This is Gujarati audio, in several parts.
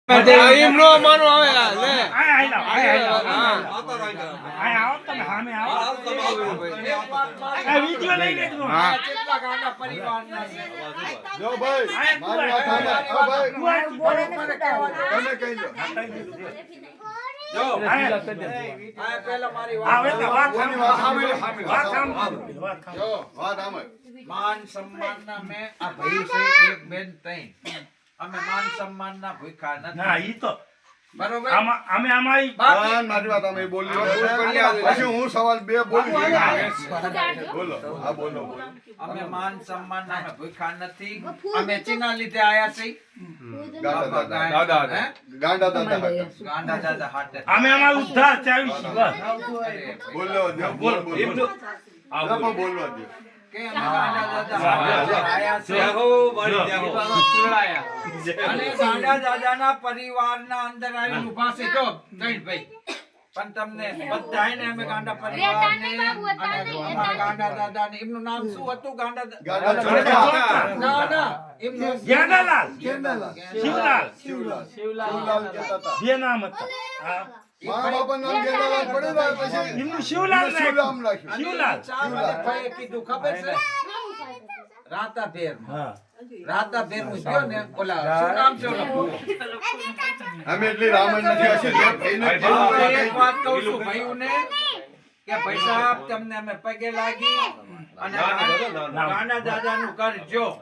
એમ નો માનો આવે લે આવો તમે સામે આવો આ વિડિયો લઈ લેજો કેટલા ગાંડા પરિવારના છે જો ભાઈ મારી વાત સાંભળ. ભાઈ તમે કહી લો. જો આ પહેલા મારી વાત આવે તો વાત કોની વાત સાંભળી? વાત સાંભળી વાત સાંભળી જો વાત સાંભળ. માન સન્માનના મેં આ ભાઈ છે એક બેન ત્રણ અમે માન સન્માનના ભૂખ્યા ના નથી ઈ તો બરોબર આમાં અમે અમારી હા, મારી વાત અમે બોલી પછી હું સવાલ બે બોલું બોલો હા બોલો અમે માન સન્માનના અમે ભૂખ્યા નથી અમે ચીના લીધે આયા છીએ ગાંડા દાદા હે? ગાંડા દાદા હતા. ગાંડા દાદા હાટે અમે અમારું ઉદ્ધાર ચાવી છીએ બસ બોલો દે બોલ બોલ બોલ બોલવા દે કે અમે ગાંડા દાદા આયા છીએ અને ગાંડા દાદાના પરિવારના અંદર આવીને ઊભા છે જો ત્રણ ભાઈ પણ તમને બધાયને અમે ગાંડા પરિવારને અને અમારા ગાંડા દાદાને એમનું નામ શું હતું ગાંડા ગાંડા ચોરખા. ના ના એમનું ગેંડાલાલ શિવલાલ શિવલાલ કહેતા હતા. બે નામ હતા હા. મારા બાપાનું નામ ગેંડાલાલ પડેલા પછી એમનું શિવલાલ શિવરામ રાખ્યું. શિવલાલ ચાર વાગે ભાઈએ કીધું ખબર છે રાતાભેર હા રાતાભેર નું ગયો ને ઓલા શું નામ છે ઓલા અમે એટલી રામાયણ નથી હશે જે ભાઈને કીધું હવે એ એક વાત કહું છું ભાઈઓને કે ભાઈ સાહેબ તમને અમે પગે લાગી અને ગાંડા દાદાનું કરજો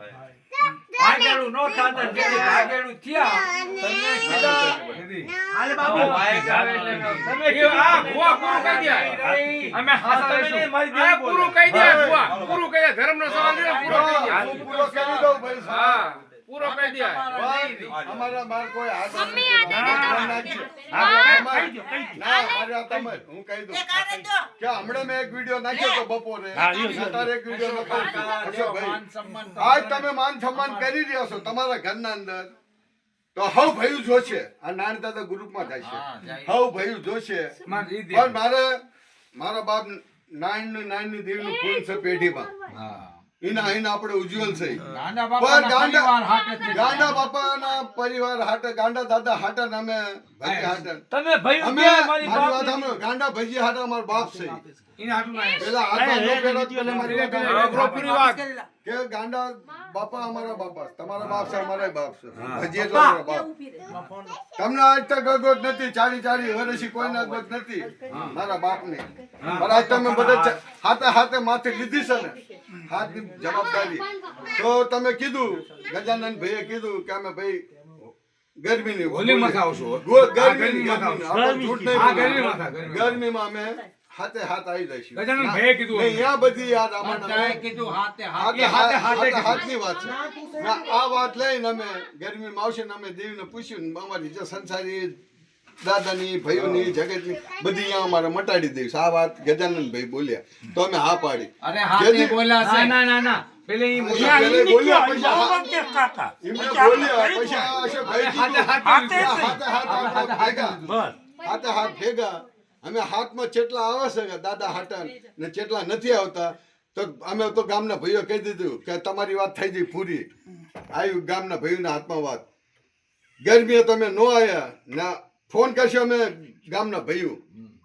ભાગેડું નો થાત જેથી ભાગેડું થયા તમે કીધા હાલે બાબુ તમે કે આ ભુવા પૂરું કહી દે અમે હાથાઈશું આ પૂરું કહી દે ભુવા પૂરું કહી દે ધર્મનો સવાલ છે પૂરો કહી દે હું પૂરો કરી દઉં ભાઈ હા પૂરો કહી દે અમારા બાર કોઈ હાથ મમ્મી આ દે દે નાખશે. કહી દો ના મારી વાત સાંભળ. હું કહી દઉં કે હમણાં મેં એક વિડિયો નાખ્યો તો બપોરે હા, યો, યો. અત્યારે એક વિડિયો નાખ્યો અશોકભાઈ. માન સન્માન આજ તમે માન સન્માન કરી રહ્યા છો તમારા ઘરના અંદર તો હવ ભયું જોશે આ નાન દાદા ગ્રુપમાં થાય છે હવ ભયું જોશે પણ મારા બાપ નાની દેવનું ખૂન છે પેઢીમાં એના આપણે ઉજ્જવલ છે ગાંડા પણ બાપાના પરિવાર હાટે છે. ગાંડા બાપાના પરિવાર હાટે ગાંડા દાદા હાટે ને અમે ભાઈ હાટે તમે ભાઈ અમે મારી વાત સાંભળો ગાંડા ભાઈ હાટે અમારો બાપ છે પેલા હાથમાં નો પહેરો તો તમારી વાત સાંભળો. કે ગાંડા બાપા અમારા બાપા તમારા બાપ છે અમારા બાપ છે હજી એટલો અમારો બાપ તમને આજ તક અગોટ નથી ચારી વર્ષથી કોઈને અગોટ નથી મારા બાપને પણ આજ તમે બધા હાથે હાથે માથે લીધી છે ને હાથની જવાબદારી તો તમે કીધું ગજાનન ભાઈએ કીધું કે અમે ભાઈ ગરમીની હોલીમાં આવશું ગરમીમાં અમે હાથે હાથ આવી જઈશું ગજાનન ભાઈએ કીધું નહીં, અહીંયા બધી યાદ બધાએ અમારા કીધું હાથે હાથની વાત છે ના, આ વાત લઈને અમે ગરમીમાં આવશે ને અમે દેવીને પૂછ્યું ને અમારી જે સંસારી દાદાની ભાઈઓની જગતની બધી અહીંયા અમારે મટાડી દઈશ આ વાત ગજાનન ભાઈ બોલ્યા તો અમે હા પાડી અરે હાથે બોલ્યા છે ના પેલે ઈ પેલે બોલ્યા પછી કે કાકા એમને બોલ્યા પછી આ અશોકભાઈ કીધું, હાથે હાથે હાથ ભેગા બસ હાથે હાથ ભેગા અમે હાથમાં જેટલા આવે છે કે દાદા હાટા ને જેટલા નથી આવતા તો અમે તો ગામના ભાઈઓ કહી દીધું કે તમારી વાત થઈ ગઈ પૂરી આવ્યું ગામના ભાઈઓના હાથમાં વાત ગરમીએ તમે નો આવ્યા ના ફોન કરશો અમે ગામના ભાઈઓ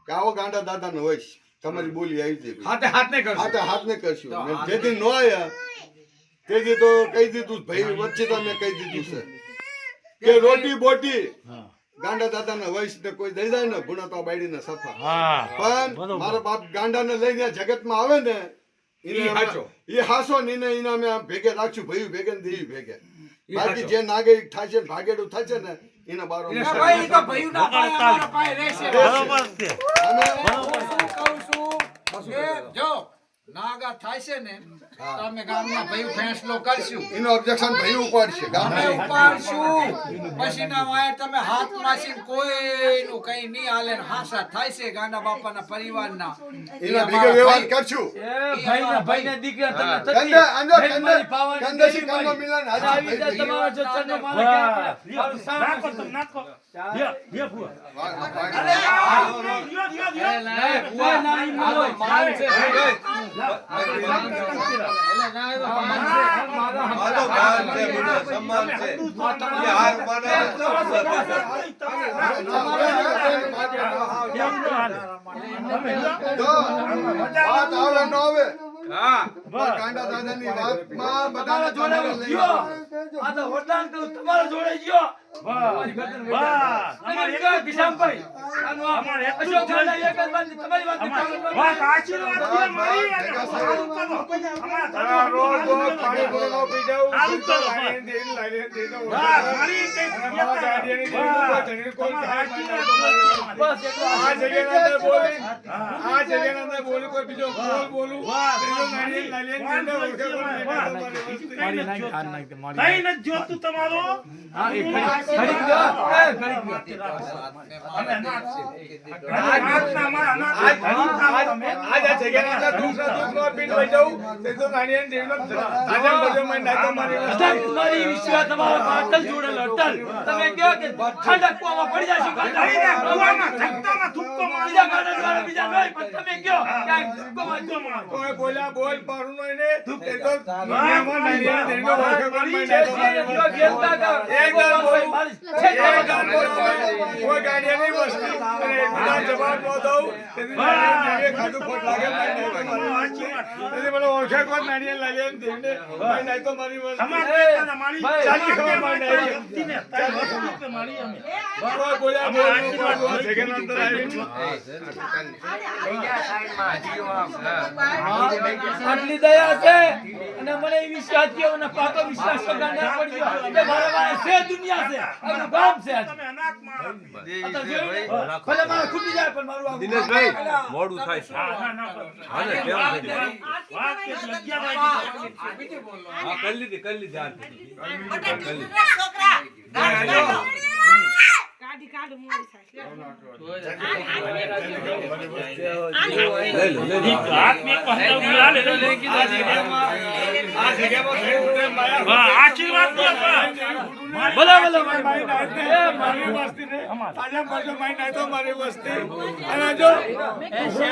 કે આવો ગાંડા દાદાનો હોય છે. તમારી બોલી આવી જઈ હાથે હાથ ને કરશું હાથે હાથ ને કરશું ને જેથી નો આવ્યા તેથી તો કહી દીધું ભાઈ વચ્ચે તો અમે કહી દીધું છે કે રોટી બોટી ગાંડા દાદાના વયસ ને કોઈ દઈ જાય ને ભૂણાતા બાયડીના સફા હા પણ મારા બાપ ગાંડાને લઈને જગતમાં આવે ને એ હાસો ને એને અમે આમ ભેગે રાખશું ભાઈ ભેગે ને દેવી ભેગે બાકી જે નાગે થાય છે ભાગેડું થાય છે ને એના બારો ભાઈ તો ભાઈઓના પાય અમારા પાય રહેશે બરોબર છે અમે હું શું કહું છું કે જો નાગા થાય છે ને તો અમે ગામના ભાઈઓ ફેંસલો કરશું એનો ઓબ્જેક્શન ભાઈ ઉપાડશે અમે ગામના ઉપાડશું પછી ના વાય તમે હાથ માસીને કોઈનું કઈ નહીં હાલે ને હાસા થાય છે ગાંડા બાપાના પરિવારના એના ભેગે વ્યવહાર કરશું ભાઈને દીકરા તમે કંદે અંદર કંદેશી કાનો મિલન હાજી નાખો તમે નાખો યે ભુવા ભાઈ યો યો યો આ તો ગાન છે બધું સન્માન છે એ હાર માને જો વાત આવે ન આવે હા પણ ગાંડા દાદાની વાતમાં બધાને જોડે તમારે લઈ ગયો. આવવા. આ તો વડલાન તો તમારા જોડે ગયો. તમારી ગરદન બસ. અમારે એક જ કિશાનભાઈ આનું આ અમારે એક જ અશોક દાદા એક જ વાત તમારી વાત વાત આશીર્વાદ છે મારી અને સારું કરો. અમારા રોજ રોજ પાણી ભરેલો પી જાઉં સારું કરો. લાઈને દેને લાઈને દેને બસ, મારી કઈ અમારા દાદીની દેને કોઈ ધણી કોઈ તમારા સહાય આશીર્વાદ બસ એટલું આ જગ્યાના અંદર બોલી આ જગ્યાના અંદર બોલી કોઈ બીજો બોલ બોલું તેનો નાની લાલીને દેને ઓળખે કોઈ કઈ નથી જોતું તમારું. ઘડી ગયો એ ઘડી ગયો અમે અનાથ છે. અનાથના અમારા અનાથ તમે. આજ આ જગ્યાના અંદર દૂસરા દૂધનો પીને વહી જાઉં તે તો નાની દેનો આજે બધો મને નાખો મારી તમારી વિશ્વાસ તમારા પાટલ જોડેલો અટલ. તમે કહો કે ઠંડક કુવામાં પડી જશે ગાંડા. કુવામાં ધક્કામાં ધુક્કો મારી બીજા ગાંડા દ્વારા બીજા નહીં પણ તમે કહો કે આ ધુક્કોમાં ધુક્કો મારો. કોઈ બોલ્યા બોલ પારું નો એને તે તો દુનિયામાં નાની દેનો ઓળખે કોઈ મને નાખો કોઈ ગાડીની વસ્તી અને એકબીજા જવાબ ન દઉં તેથી નાની ખાધું ખોટ લાગે તેથી મને ઓળખે કોઈ નાની લાલીને દેને ભાઈ નહીં તો મારી વસ્તી ચાલી ખબર મારી કોઈ બોલ્યા બોલ જગ્યાના અંદર આવી આટલી દયા છે અને મને એ વિશ્વાસ છે અને પાકો વિશ્વાસ તો ગાંડા પડી ગયો કે મારા પાસે છે દુનિયા છે આપણું ગામ છે તમે અનાથ માણસ ભલે મારે ખૂટી જાય પણ મારું આ દિનેશભાઈ મોડું થાય છે ના ના હા ને કેમ થઈ ગયું? વાત કે લગ્યા ભાઈ હા કરી લીધી આ આશીર્વાદ બોલો બોલો મારી વસ્તી ને આજે પાછો મારી નાખો મારી વસ્તી અને જો